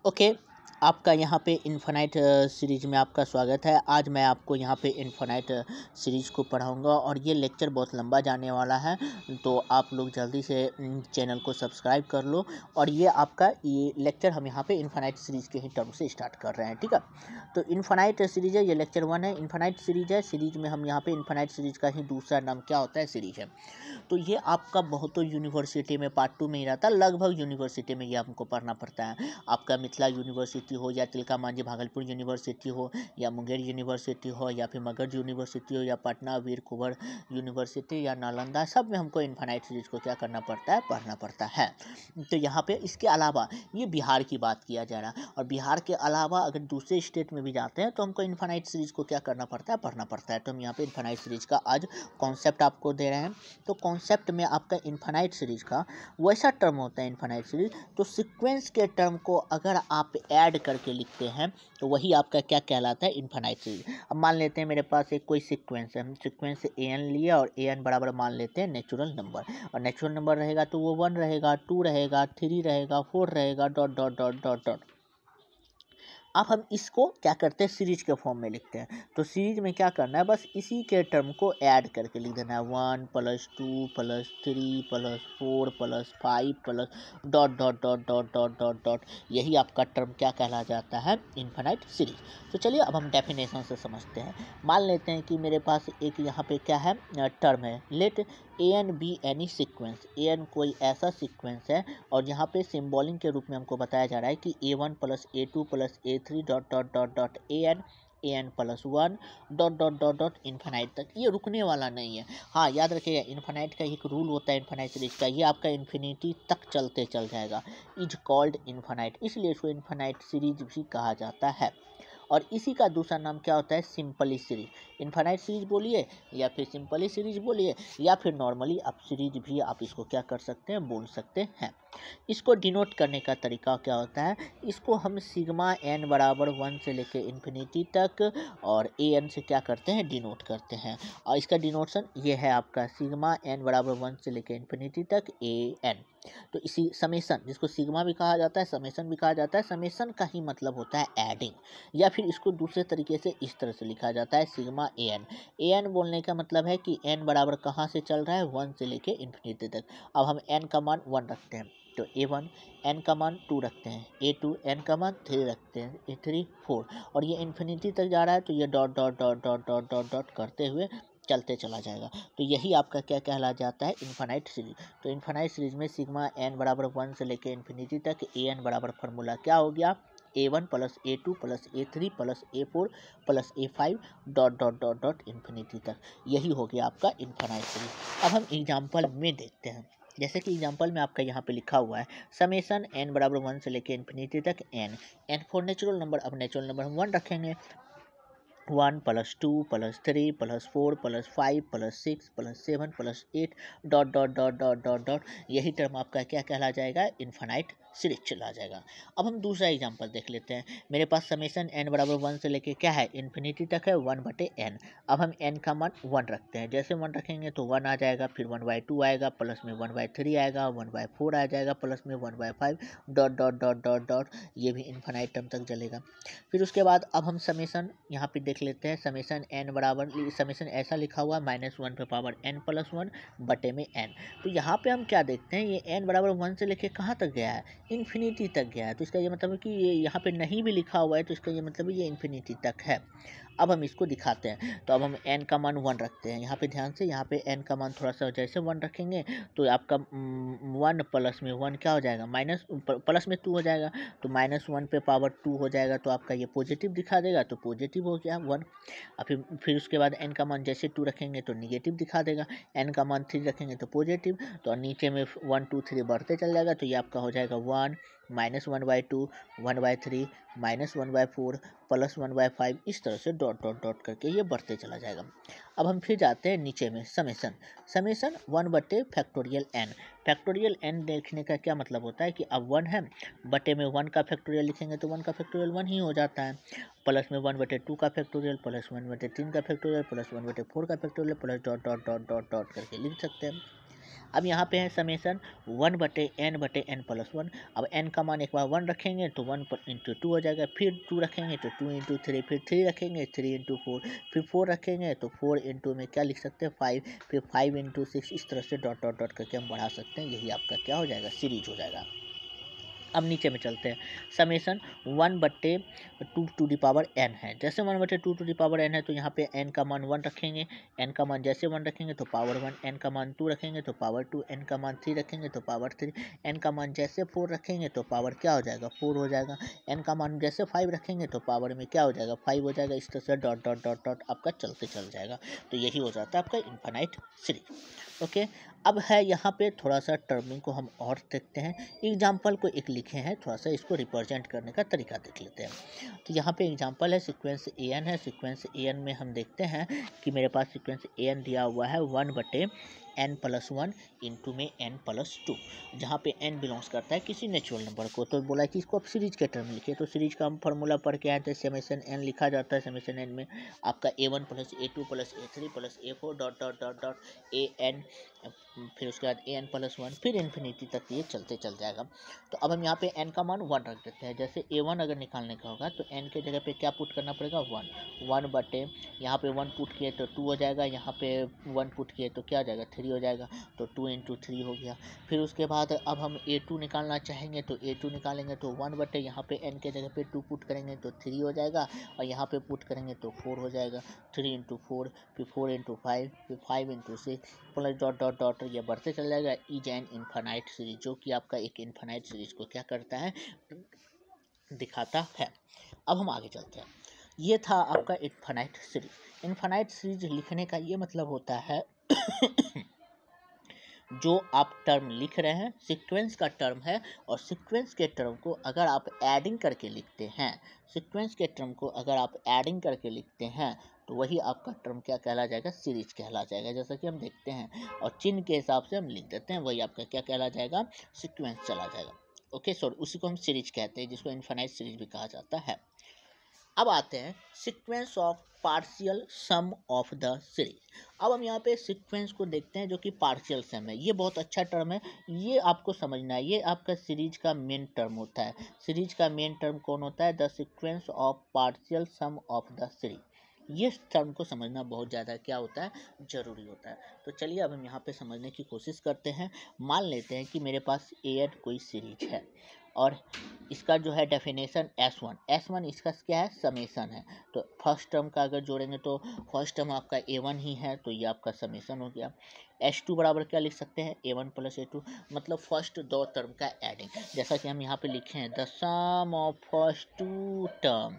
Okay, आपका यहाँ पे इनफाइनाइट सीरीज में आपका स्वागत है। आज मैं आपको यहाँ पे इनफाइनाइट सीरीज को पढ़ाऊँगा और ये लेक्चर बहुत लंबा जाने वाला है, तो आप लोग जल्दी से चैनल को सब्सक्राइब कर लो। और ये आपका ये लेक्चर हम यहाँ पे इनफाइनाइट सीरीज के ही टर्म से स्टार्ट कर रहे हैं, ठीक है। तो इनफाइनाइट सीरीज है, ये लेक्चर 1 है। इनफाइनाइट सीरीज है, सीरीज में हम यहाँ पे इनफाइनाइट सीरीज का ही दूसरा नाम क्या होता है, सीरीज है। तो ये आपका बहुतों यूनिवर्सिटी में पार्ट 2 में ही रहता है, लगभग यूनिवर्सिटी में ये हमको पढ़ना पड़ता है। आपका मिथिला यूनिवर्सिटी हो या तिलका मांझी भागलपुर यूनिवर्सिटी हो या मुंगेर यूनिवर्सिटी हो या फिर मगध यूनिवर्सिटी हो या पटना वीर कुंवर यूनिवर्सिटी या नालंदा, सब में हमको इनफाइनाइट सीरीज को क्या करना पड़ता है, पढ़ना पड़ता है। तो यहाँ पे इसके अलावा ये बिहार की बात किया जा रहा है, और बिहार के अलावा अगर दूसरे स्टेट में भी जाते हैं तो हमको इनफाइनाइट सीरीज को क्या करना पड़ता है, पढ़ना पड़ता है। तो हम यहाँ पे इनफाइनाइट सीरीज का आज कॉन्सेप्ट आपको दे रहे हैं। तो कॉन्सेप्ट में आपका इनफाइनाइट सीरीज का वैसा टर्म होता है इनफाइनाइट सीरीज, तो सीक्वेंस के टर्म को अगर आप ऐड करके लिखते हैं तो वही आपका क्या कहलाता है, इनफाइनाइट सीरीज। अब मान लेते हैं मेरे पास एक कोई सीक्वेंस है, हम सीक्वेंस से ए एन लिए और ए एन बराबर मान लेते हैं नेचुरल नंबर, और नेचुरल नंबर रहेगा तो वो 1 रहेगा, 2 रहेगा, 3 रहेगा, 4 रहेगा, dot dot dot dot dot. अब हम इसको क्या करते हैं, सीरीज के फॉर्म में लिखते हैं। तो सीरीज में क्या करना है, बस इसी के टर्म को ऐड करके लिख देना है, 1 + 2 + 3 + 4 + 5 + dot dot dot dot dot dot dot. यही आपका टर्म क्या कहला जाता है, इनफाइनाइट सीरीज। तो चलिए अब हम डेफिनेशन से समझते हैं। मान लेते हैं कि मेरे पास एक यहाँ पे क्या है, टर्म है, let a n be any sequence. A n कोई ऐसा सीक्वेंस है, और यहाँ पे सिम्बॉलिक के रूप में हमको बताया जा रहा है कि A1 + A2 + A3 dot dot dot dot n +1 dot dot dot dot infinite तक। ये रुकने वाला नहीं है। हाँ, याद रखिएगा, इनफाइनाइट का एक रूल होता है इनफाइनाइट सीरीज का, ये आपका इन्फिनिटी तक चलते चल जाएगा, इज कॉल्ड इनफाइनाइट, इसलिए इसको इनफाइनाइट सीरीज भी कहा जाता है। और इसी का दूसरा नाम क्या होता है, सिंपली सीरीज। इनफाइनाइट सीरीज बोलिए या फिर सिंपली सीरीज बोलिए या फिर नॉर्मली आप सीरीज भी आप इसको क्या कर सकते हैं, बोल सकते हैं। इसको डिनोट करने का तरीका क्या होता है, इसको हम सिग्मा एन बराबर 1 से लेकर इन्फिनिटी तक और ए एन से क्या करते हैं, डिनोट करते हैं। और इसका डिनोशन ये है आपका सिग्मा एन बराबर 1 से लेकर इन्फिनिटी तक ए एन। तो इसी समेसन, जिसको सिग्मा भी कहा जाता है, समेसन भी कहा जाता है, समेसन का ही मतलब होता है एडिंग, या फिर इसको दूसरे तरीके से इस तरह से लिखा जाता है, sigma A N. A N बोलने का मतलब है कि एन बराबर कहाँ से चल रहा है, 1 से लेके इन्फिनिटी तक। अब हम एन का मान 1 रखते हैं तो A1, एन का मान 2 रखते हैं A2, एन का मान 3 रखते हैं A3, 4, और ये इन्फिनिटी तक जा रहा है तो ये dot dot dot dot dot dot dot करते हुए चलते चला जाएगा। तो यही आपका क्या कहला जाता है, इनफाइनाइट सीरीज। तो इनफाइनाइट सीरीज में सिग्मा एन बराबर 1 से लेकर इन्फिनिटी तक ए एन बराबर फार्मूला क्या हो गया, A1 + A2 + A3 + A4 + A5 dot dot dot dot infinity तक। यही हो गया आपका इनफाइनाइट सीरीज। अब हम एग्जाम्पल में देखते हैं। जैसे कि एग्जाम्पल में आपका यहाँ पे लिखा हुआ है, समेसन n बराबर 1 से लेकर इन्फिनिटी तक n फॉर नेचुरल नंबर। अब नेचुरल नंबर हम 1 रखेंगे, 1 + 2 + 3 + 4 + 5 + 6 + 7 + 8 dot dot dot dot dot dot. यही टर्म आपका क्या कहला जाएगा, इनफाइनाइट सीरीज चला जाएगा। अब हम दूसरा एग्जांपल देख लेते हैं। मेरे पास समेसन n बराबर 1 से लेके क्या है, इन्फिनिटी तक है, 1/n। अब हम n का मान 1 रखते हैं, जैसे 1 रखेंगे तो 1 आ जाएगा, फिर 1/2 आएगा, प्लस में 1/3 आएगा, 1/4 आ जाएगा, प्लस में 1/5 dot dot dot dot dot. ये भी इनफाइनाइट टर्म तक चलेगा। फिर उसके बाद अब हम समेसन यहाँ पे देख लेते हैं। समेसन n बराबर, समेसन ऐसा लिखा हुआ है -1 पे पावर n + 1 बटे में n। तो यहाँ पे हम क्या देखते हैं, ये n बराबर 1 से लेके कहाँ तक गया है, इन्फिनिटी तक गया है। तो इसका ये मतलब है कि ये यहाँ पे नहीं भी लिखा हुआ है, तो इसका ये मतलब है ये इन्फिनिटी तक है। अब हम इसको दिखाते हैं। तो अब हम n का मान 1 रखते हैं, यहाँ पे ध्यान से, यहाँ पे n का मान थोड़ा सा जैसे 1 रखेंगे तो आपका 1 प्लस में 1 क्या हो जाएगा, माइनस प्लस में 2 हो जाएगा, तो -1 पे पावर 2 हो जाएगा, तो आपका ये पॉजिटिव दिखा देगा, तो पॉजिटिव हो गया 1। और फिर उसके बाद n का मान जैसे 2 रखेंगे तो निगेटिव दिखा देगा, n का मान 3 रखेंगे तो पॉजिटिव, तो नीचे में 1 2 3 बढ़ते चल जाएगा, तो ये आपका हो जाएगा 1 -1/2 1/3 -1/4 +1/5, इस तरह से डॉट डॉट डॉट करके ये बढ़ते चला जाएगा। अब हम फिर जाते हैं नीचे में, summation. Summation 1/(n). Factorial n देखने का क्या मतलब होता है कि अब 1 है, बटे में 1 का फैक्टोरियल लिखेंगे तो 1 का फैक्टोरियल 1 ही हो जाता है, प्लस में 1/2 का फैक्टोरियल, +1/3 का फैक्टोरियल, +1/4 का factorial, plus dot dot dot dot dot dot करके लिख सकते हैं। अब यहाँ पे है समेसन 1/n/n+1। अब n का मान एक बार 1 रखेंगे तो 1 इंटू 2 हो जाएगा, फिर 2 रखेंगे तो 2 इंटू 3, फिर 3 रखेंगे 3 इंटू 4, फिर 4 रखेंगे तो 4 इंटू में क्या लिख सकते हैं 5, फिर 5 इंटू 6, इस तरह से डॉट डॉट डॉट करके हम बढ़ा सकते हैं। यही आपका क्या हो जाएगा, सीरीज हो जाएगा। अब नीचे में चलते हैं, समेसन 1/2n है। जैसे 1/2n है तो यहाँ पे n का मान 1 रखेंगे, n का मान जैसे 1 रखेंगे तो पावर 1, n का मान 2 रखेंगे तो पावर 2, n का मान 3 रखेंगे तो पावर 3, n का मान जैसे 4 रखेंगे तो पावर क्या हो जाएगा 4 हो जाएगा, n का मान जैसे 5 रखेंगे तो पावर में क्या हो जाएगा 5 हो जाएगा। इस तरह से डॉट डॉट डॉट डॉट आपका चलते चल जाएगा। तो यही हो जाता है आपका इनफाइनाइट सीरीज। ओके, अब है यहाँ पे थोड़ा सा टर्मिंग को हम और देखते हैं। एग्जाम्पल को एक लिखे हैं, थोड़ा सा इसको रिप्रेजेंट करने का तरीका देख लेते हैं। तो यहाँ पे एग्जाम्पल है सीक्वेंस an है। सीक्वेंस an में हम देखते हैं कि मेरे पास सीक्वेंस an दिया हुआ है 1/n+1 इंटू में n+2, जहाँ पे n बिलोंग्स करता है किसी नेचुरल नंबर को। तो बोला कि इसको आप सीरीज के टर्म लिखिए, तो सीरीज का हम फॉर्मूला पढ़ के आए थे, समेसन n लिखा जाता है। समेसन n में आपका a1 + a2 + a3 + a4 dot dot dot dot an, फिर उसके बाद an+1, फिर इन्फिनिटी तक ये चलते चल जाएगा। तो अब हम यहाँ पे n का मान 1 रख देते हैं। जैसे a1 अगर निकालने का होगा तो n के जगह पे क्या पुट करना पड़ेगा 1 बटे, यहाँ पे 1 पुट किए तो 2 हो जाएगा, यहाँ पे 1 पुट किए तो क्या हो जाएगा 3 हो जाएगा, तो 2 इंटू 3 हो गया। फिर उसके बाद अब हम a2 निकालना चाहेंगे तो a2 निकालेंगे तो 1 बटे, यहाँ पे n के जगह पे 2 पुट करेंगे तो 3 हो जाएगा, और यहाँ पे पुट करेंगे तो 4 हो जाएगा। 3 इंटू 4, फिर 4 इंटू 5, फिर 5 into 6 plus dot dot dot, ये बढ़ते चल जाएगा। इज एन इनफाइनाइट सीरीज, जो कि आपका एक इनफाइनाइट सीरीज को क्या करता है, दिखाता है। अब हम आगे चलते हैं। ये था आपका इनफाइनाइट सीरीज। इनफाइनाइट सीरीज लिखने का ये मतलब होता है जो आप टर्म लिख रहे हैं सीक्वेंस का टर्म है, और सीक्वेंस के टर्म को अगर आप एडिंग करके लिखते हैं, सीक्वेंस के टर्म को अगर आप एडिंग करके लिखते हैं तो वही आपका टर्म क्या कहला जाएगा, सीरीज कहला जाएगा। जैसा कि हम देखते हैं और चिन्ह के हिसाब से हम लिख देते हैं, वही आपका क्या कहला जाएगा, सीक्वेंस चला जाएगा। ओके, सॉरी, उसी को हम सीरीज कहते हैं, जिसको इनफाइनाइट सीरीज भी कहा जाता है। अब आते हैं sequence of partial sum of the series. अब हम यहाँ पे सीक्वेंस को देखते हैं जो कि पार्शियल सम है। ये बहुत अच्छा टर्म है, ये आपको समझना है। ये आपका सीरीज का मेन टर्म होता है। सीरीज का मेन टर्म कौन होता है, the sequence of partial sum of the series. ये टर्म को समझना बहुत ज़्यादा क्या होता है, ज़रूरी होता है। तो चलिए अब हम यहाँ पे समझने की कोशिश करते हैं। मान लेते हैं कि मेरे पास an कोई सीरीज है, और इसका जो है डेफिनेशन S1 इसका क्या है, समेसन है। तो फर्स्ट टर्म का अगर जोड़ेंगे तो फर्स्ट टर्म आपका A1 ही है, तो ये आपका समेसन हो गया। S2 बराबर क्या लिख सकते हैं, A1 + A2, मतलब फर्स्ट दो टर्म का एडिंग। जैसा कि हम यहाँ पे लिखे हैं, the sum of first 2 term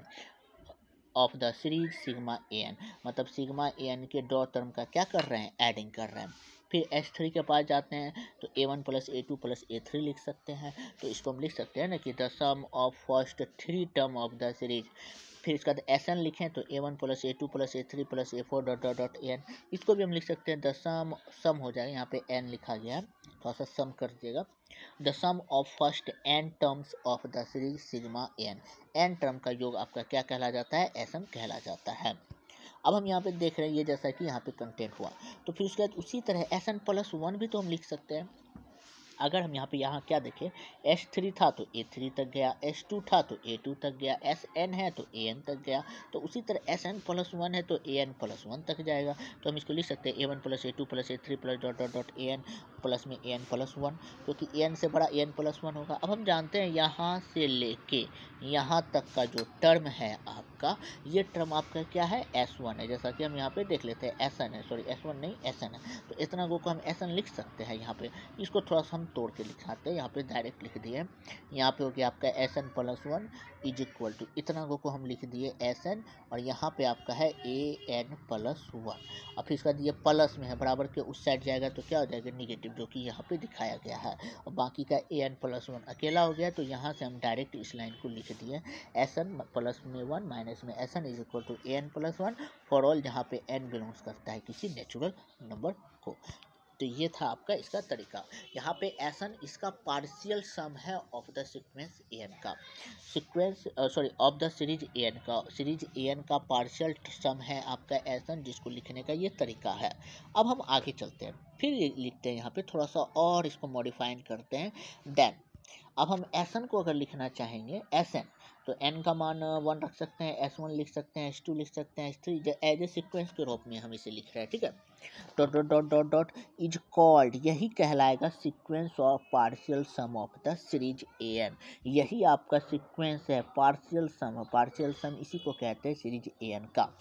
of the series sigma an, मतलब सिग्मा an के दो टर्म का क्या कर रहे हैं, एडिंग कर रहे हैं। फिर S3 के पास जाते हैं तो A1 + A2 + A3 लिख सकते हैं। तो इसको हम लिख सकते हैं ना कि the sum of first 3 term of the series. फिर इसका Sn लिखें तो A1 + A2 + A3 + A4 dot dot dot n, इसको भी हम लिख सकते हैं द सम हो जाएगा, यहाँ पे n लिखा गया है, थोड़ा सा सम कर दीजिएगा। The sum of first n terms of the series sigma n term का योग आपका क्या कहला जाता है, Sn कहला जाता है। अब हम यहाँ पे देख रहे हैं, ये जैसा कि यहाँ पे कंटेंट हुआ, तो फिर उसके बाद उसी तरह Sn+1 भी तो हम लिख सकते हैं। अगर हम यहाँ क्या देखें, S3 था तो A3 तक गया, S2 था तो A2 तक गया, Sn है तो An तक गया, तो उसी तरह Sn+1 है तो An+1 तक जाएगा। तो हम इसको लिख सकते हैं A1 + A2 + A3 + dot dot dot An plus में An+1, क्योंकि An से बड़ा An+1 होगा। अब हम जानते हैं यहाँ से लेके यहाँ तक का जो टर्म है आपका, ये टर्म आपका क्या है, S1 है। जैसा कि हम यहाँ पे देख लेते हैं, Sn है, सॉरी S1 नहीं Sn है, तो इतना को हम Sn लिख सकते हैं। यहाँ पे इसको थोड़ा सा हम तोड़ के लिखाते हैं, यहाँ पे डायरेक्ट लिख दिए। यहाँ पे हो गया आपका Sn+1 इज इक्वल टू, इतना को हम लिख दिए Sn, और यहाँ पे आपका है An+1, और फिर इसका ये प्लस में है, बराबर के उस साइड जाएगा तो क्या हो जाएगा, निगेटिव, जो कि यहाँ पे दिखाया गया है। और बाकी का An+1 अकेला हो गया, तो यहाँ से हम डायरेक्ट इस लाइन को लिख दिए Sn+1 माइनस में Sn is equal to An+1 for all जहाँ पे n बिलोंग्स करता है किसी नेचुरल नंबर को। तो ये था आपका इसका तरीका। यहाँ पे एसन इसका पार्शियल सम है of the sequence a n का, sequence sorry of the series a n का, सीरीज ए एन का पार्शियल सम है आपका एसन, जिसको लिखने का ये तरीका है। अब हम आगे चलते हैं, फिर ये लिखते हैं यहाँ पे थोड़ा सा और इसको मॉडिफाइन करते हैं। देन अब हम एसन को अगर लिखना चाहेंगे एसन, तो एन का मान 1 रख सकते हैं, S1 लिख सकते हैं, S2 लिख सकते हैं, S3 एज ए सीक्वेंस के रूप में हम इसे लिख रहे हैं, ठीक है। Dot dot dot dot dot is called, यही कहलाएगा sequence of partial sum of the series a n. यही आपका सीक्वेंस है, पार्शियल सम इसी को कहते हैं सीरीज ए एन का।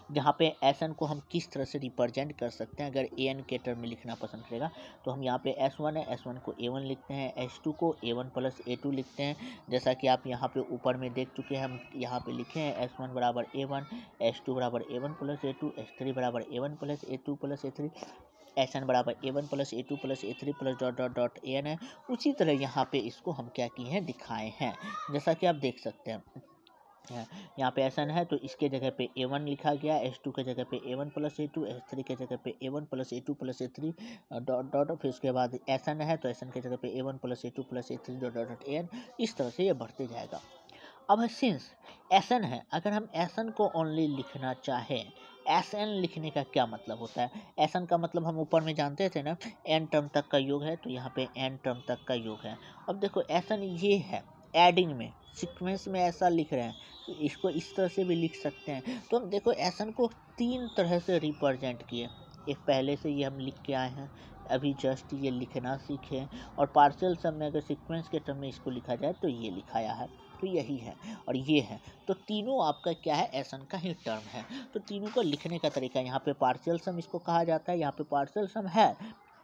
जहाँ पे एस एन को हम किस तरह से रिप्रेजेंट कर सकते हैं, अगर ए एन के टर्म में लिखना पसंद करेगा तो हम यहाँ पे S1 है, S1 को A1 लिखते हैं, S2 को A1 प्लस A2 लिखते हैं। जैसा कि आप यहाँ पे ऊपर में देख चुके हैं, हम यहाँ पे लिखे हैं S1 बराबर A1, S2 बराबर A1 प्लस A2, S3 बराबर A1 plus A2 plus A3, N बराबर A1 plus A2 plus A3 plus dot dot dot AN है। उसी तरह यहाँ पे इसको हम क्या किए हैं, दिखाए हैं, जैसा कि आप देख सकते हैं। यहाँ पे एस एन है तो इसके जगह पे A1 लिखा गया, S2 के जगह पे A1 प्लस A2, S3 के जगह पे A1 plus A2 plus A3 dot dot, फिर उसके बाद एस एन है तो एस एन के जगह पे A1 plus A2 plus A3 dot dot AN। इस तरह से ये बढ़ते जाएगा। अब सिंस एस एन है, अगर हम एस एन को ओनली लिखना चाहें, एस एन लिखने का क्या मतलब होता है? एस एन का मतलब हम ऊपर में जानते थे ना, एन टर्म तक का योग है, तो यहाँ पे एन टर्म तक का योग है। अब देखो एस एन ये है, एडिंग में सीक्वेंस में ऐसा लिख रहे हैं, तो इसको इस तरह से भी लिख सकते हैं। तो हम देखो एस एन को 3 तरह से रिप्रेजेंट किए। एक पहले से ये हम लिख के आए हैं, अभी जस्ट ये लिखना सीखे, और पार्शियल सम में अगर सीक्वेंस के टर्म में इसको लिखा जाए तो ये लिखाया है, तो यही है और ये है। तो तीनों आपका क्या है, एस एन का ही टर्म है। तो तीनों को लिखने का तरीका, यहाँ पे पार्शियल सम इसको कहा जाता है, यहाँ पे पार्शियल सम है,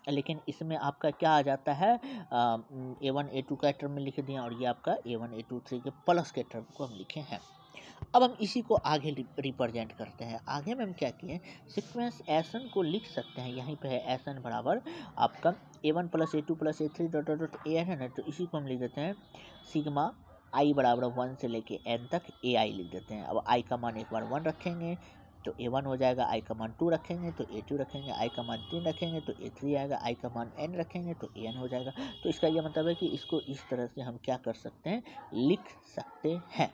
लेकिन इसमें आपका क्या आ जाता है, A1 A2 का टर्म में लिख दिए, और ये आपका A1 A2 3 के प्लस के टर्म को हम लिखे हैं। अब हम इसी को आगे रिप्रेजेंट करते हैं। आगे में हम क्या किए, सीक्वेंस एसन को लिख सकते हैं, यहीं पे है एसन बराबर आपका A1 plus A2 plus A3 dot dot AN है ना, तो इसी को हम लिख देते हैं सिग्मा i बराबर 1 से लेके n तक AI लिख देते हैं। अब i का मान एक बार 1 रखेंगे तो A1 हो जाएगा, i का मान 2 रखेंगे तो A2 रखेंगे, i का मान 3 रखेंगे तो A3 आएगा, i का मान n रखेंगे तो AN हो जाएगा। तो इसका यह मतलब है कि इसको इस तरह से हम क्या कर सकते हैं, लिख सकते हैं।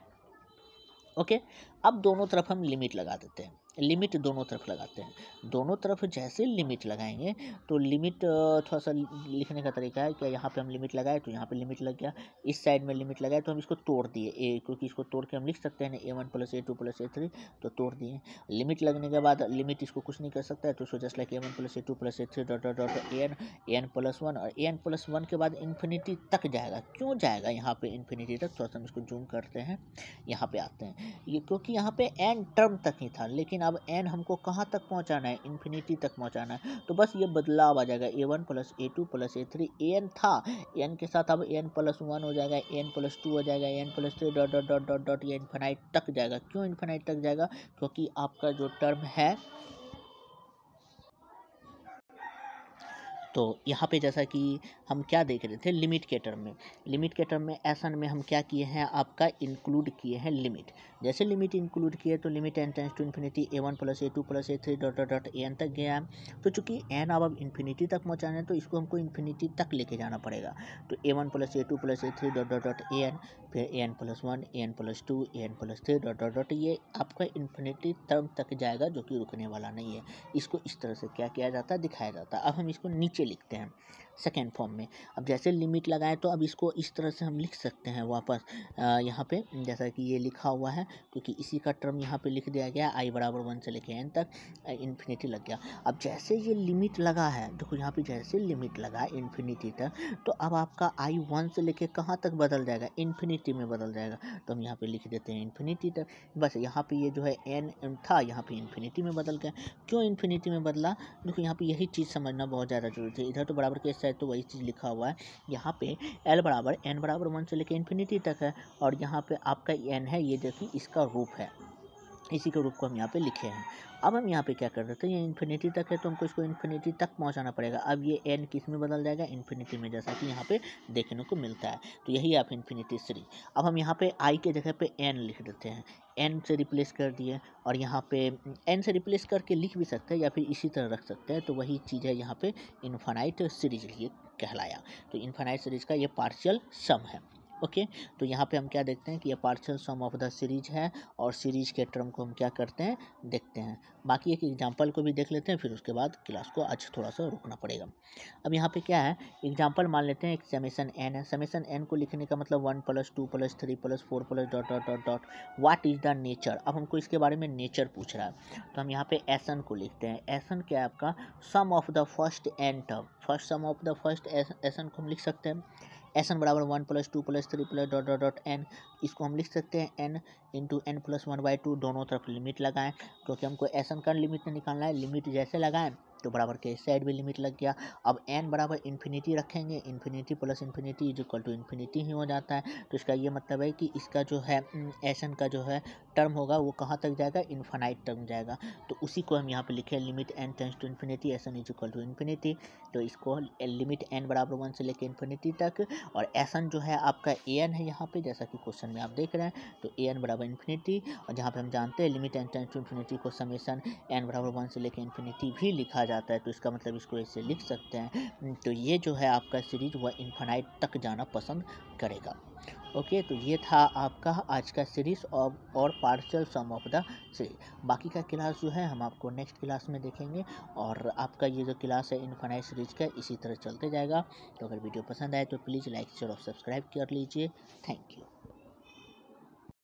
ओके, अब दोनों तरफ हम लिमिट लगा देते हैं, लिमिट दोनों तरफ लगाते हैं। दोनों तरफ जैसे लिमिट लगाएंगे तो लिमिट थोड़ा सा लिखने का तरीका है, क्या यहाँ पे हम लिमिट लगाए तो यहाँ पे लिमिट लग गया, इस साइड में लिमिट लगाए तो हम इसको तोड़ दिए ए, क्योंकि इसको तोड़ के हम लिख सकते हैं ना A1 plus A2 plus A3, तो तोड़ दिए। लिमिट लगने के बाद लिमिट इसको कुछ नहीं कर सकता है, तो so just like A1 plus A2 plus A3 dot dot dot AN plus 1, और AN प्लस 1 के बाद इन्फिनिटी तक जाएगा। क्यों जाएगा यहाँ पे इन्फिनिटी तक, थोड़ा सा हम इसको जूम करते हैं, यहाँ पे आते हैं, ये क्योंकि यहाँ पे n टर्म तक ही था, लेकिन अब n हमको कहाँ तक पहुँचाना है, इन्फिनिटी तक पहुँचाना है। तो बस ये बदलाव आ जाएगा, A1 plus A2 plus A3, an था, n के साथ अब n प्लस 1 हो जाएगा, n प्लस 2 हो जाएगा, n plus 3 dot dot dot dot dot, ये इन्फिनाइट तक जाएगा। क्यों इन्फिनाइट तक जाएगा, क्योंकि आपका जो टर्म है, तो यहाँ पे जैसा कि हम क्या देख रहे थे, लिमिट के टर्म में, लिमिट के टर्म में एसन में हम क्या किए हैं, आपका इंक्लूड किए हैं लिमिट। जैसे लिमिट इंक्लूड किए तो limit n tends to infinity A1 plus A2 plus A3 dot dot dot AN तक गया। तो चूंकि n अब इन्फिनिटी तक पहुँचाना है तो इसको हमको इन्फिनिटी तक लेके जाना पड़ेगा। तो A1 plus A2 plus A3 dot dot dot AN, फिर AN plus 1, AN plus 2, AN plus 3 dot dot dot, ये आपका इन्फिनिटी टर्म तक जाएगा, जो कि रुकने वाला नहीं है। इसको इस तरह से क्या किया जाता है, दिखाया जाता है। अब हम इसको नीचे लिखते हैं सेकेंड फॉर्म में। अब जैसे लिमिट लगाए तो अब इसको इस तरह से हम लिख सकते हैं वापस, यहाँ पे जैसा कि ये लिखा हुआ है, क्योंकि इसी का टर्म यहाँ पे लिख दिया गया, i बराबर 1 से लेके n तक इन्फिनिटी लग गया। अब जैसे ये लिमिट लगा है, देखो यहाँ पे जैसे लिमिट लगा इन्फिनिटी तक, तो अब आपका i 1 से लेके कहाँ तक बदल जाएगा, इन्फिनिटी में बदल जाएगा। तो हम यहाँ पे लिख देते हैं इन्फिनिटी तक। बस यहाँ पे ये जो है n था, यहाँ पे इन्फिनिटी में बदल गया। क्यों इन्फिनिटी में बदला, देखो यहाँ पे यही चीज़ समझना बहुत ज़्यादा जरूरी है। इधर तो बराबर के साथ तो वही चीज़ लिखा हुआ है, यहाँ पे L बराबर n बराबर 1 से लेकर इन्फिनिटी तक है, और यहाँ पे आपका n है, ये देखिए इसका रूप है, इसी के रूप को हम यहाँ पे लिखे हैं। अब हम यहाँ पे क्या कर देते हैं, ये इन्फिनिटी तक है तो हमको इसको इन्फिनिटी तक पहुँचाना पड़ेगा। अब ये n किस में बदल जाएगा, इन्फिनिटी में, जैसा कि यहाँ पे देखने को मिलता है। तो यही आप इन्फिनिटी सीरीज। अब हम यहाँ पे i के जगह पे n लिख देते हैं, n से रिप्लेस कर दिए, और यहाँ पे n से रिप्लेस करके लिख भी सकते हैं या फिर इसी तरह रख सकते हैं। तो वही चीज़ है यहाँ पे इन्फिनाइट सीरीज ये कहलाया। तो इन्फिनाइट सीरीज का ये पार्शियल सम है। ओके, तो यहाँ पे हम क्या देखते हैं कि ये partial sum of the series है, और सीरीज के टर्म को हम क्या करते हैं, देखते हैं। बाकी एक एग्जांपल को भी देख लेते हैं, फिर उसके बाद क्लास को आज थोड़ा सा रुकना पड़ेगा। अब यहाँ पे क्या है, एग्जांपल मान लेते हैं, एक समेसन n है। समेसन n को लिखने का मतलब 1 + 2 + 3 + 4 + dot dot dot dot what is the nature. अब हमको इसके बारे में नेचर पूछ रहा है, तो हम यहाँ पे एसन को लिखते हैं। एसन क्या है आपका, sum of the first n term, first sum of the first S n को हम लिख सकते हैं। एसन बराबर 1 + 2 + 3 + डॉट डॉट डॉट n। इसको हम लिख सकते हैं n इंटू n + 1/2। दोनों तरफ लिमिट लगाएं, क्योंकि हमको एसन का लिमिट निकालना है। लिमिट जैसे लगाएं तो बराबर के इस साइड भी लिमिट लग गया। अब n बराबर इन्फिनिटी रखेंगे, infinity plus infinity is equal to infinity ही हो जाता है। तो इसका ये मतलब है कि इसका जो है एसन का जो है टर्म होगा वो कहाँ तक जाएगा, इन्फानाइट तक जाएगा। तो उसी को हम यहाँ पे लिखे, limit n tends to infinity S n is equal to infinity. तो इसको लिमिट n बराबर 1 से लेकर इन्फिनिटी तक, और एसन जो है आपका an है यहाँ पे, जैसा कि क्वेश्चन में आप देख रहे हैं। तो an बराबर इन्फिनिटी, और जहाँ पे हम जानते हैं limit n tends to infinity को समेसन n बराबर 1 से लेकर इन्फिनिटी भी लिखा जाता है। तो इसका मतलब इसको ऐसे लिख सकते हैं। तो ये जो है आपका सीरीज वह इन्फानाइट तक जाना पसंद करेगा। ओके, तो ये था आपका आज का सीरीज और partial sum of the series. बाकी का क्लास जो है हम आपको नेक्स्ट क्लास में देखेंगे, और आपका ये जो क्लास है इन्फानाइट सीरीज का इसी तरह चलते जाएगा। तो अगर वीडियो पसंद आए तो प्लीज़ लाइक शेयर और सब्सक्राइब कर लीजिए। Thank you.